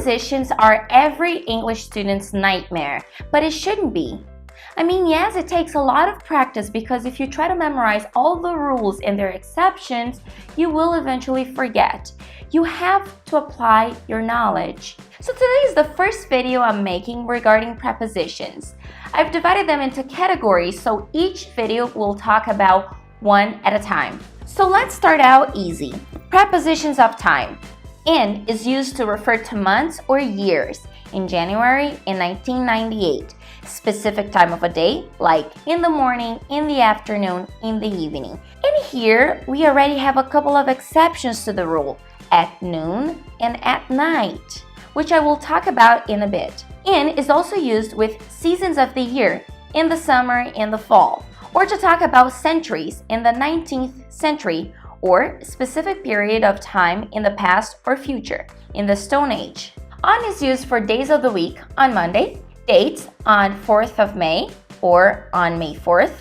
Prepositions are every English student's nightmare, but it shouldn't be. I mean, yes, it takes a lot of practice because if you try to memorize all the rules and their exceptions, you will eventually forget. You have to apply your knowledge. So today is the first video I'm making regarding prepositions. I've divided them into categories, so each video will talk about one at a time. So let's start out easy. Prepositions of time. In is used to refer to months or years. In January in 1998. Specific time of a day, like in the morning, in the afternoon, in the evening. And here, we already have a couple of exceptions to the rule. At noon and at night, which I will talk about in a bit. In is also used with seasons of the year, in the summer and the fall. Or to talk about centuries, in the 19th century, or specific period of time in the past or future, in the Stone Age. On is used for days of the week, on Monday, dates on 4th of May or on May 4th,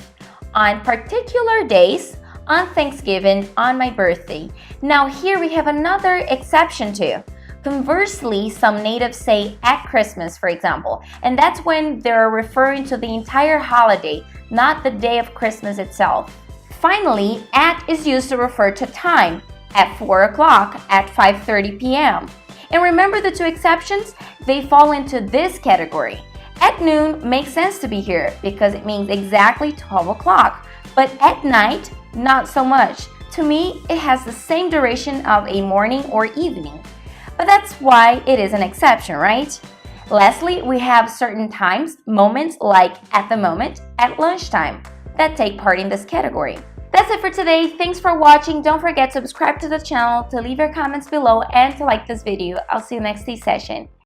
on particular days, on Thanksgiving, on my birthday. Now here we have another exception too. Conversely, some natives say at Christmas, for example, and that's when they're referring to the entire holiday, not the day of Christmas itself. Finally, at is used to refer to time, at 4 o'clock, at 5:30 p.m. And remember the two exceptions? They fall into this category. At noon makes sense to be here because it means exactly 12 o'clock, but at night, not so much. To me, it has the same duration of a morning or evening. But that's why it is an exception, right? Lastly, we have certain times, moments like at the moment, at lunchtime, that take part in this category. That's it for today. Thanks for watching. Don't forget to subscribe to the channel, to leave your comments below, and to like this video. I'll see you next session.